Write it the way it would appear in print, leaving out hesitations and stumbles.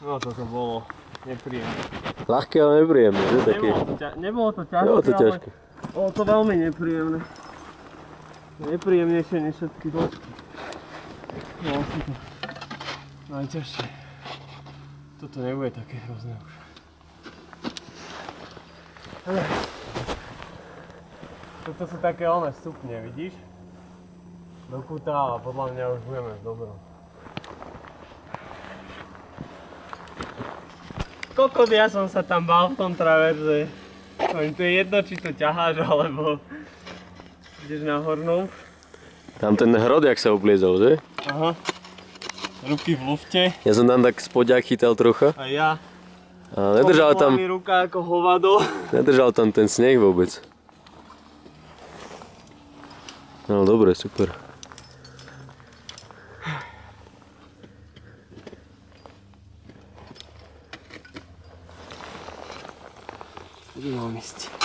No toto bolo nepríjemné. Ľahké, ale nepríjemné, že? Taký... Nebolo to ťažké, Nebolo to ťažké. ale bolo to veľmi nepríjemné. Nepríjemnejšie než všetky dočky. Bolo si to najťažšie. Toto nebude také hrozné už. Toto sú také oné stupne, vidíš? Do kúta a podľa mňa už budeme v dobrom. Kokot, ja som sa tam bál v tom traverze. To je jedno, či to ťaháš, alebo ideš na hornou. Tam ten hrod, jak sa obliezol, že? Aha. Ruky v lufte. Ja som tam tak spodák chytal trocha. A ja. A nedržal tam... mi ruka ako hovado. Nedržal tam ten sneh vôbec. No dobre, super. Kde mám ísť?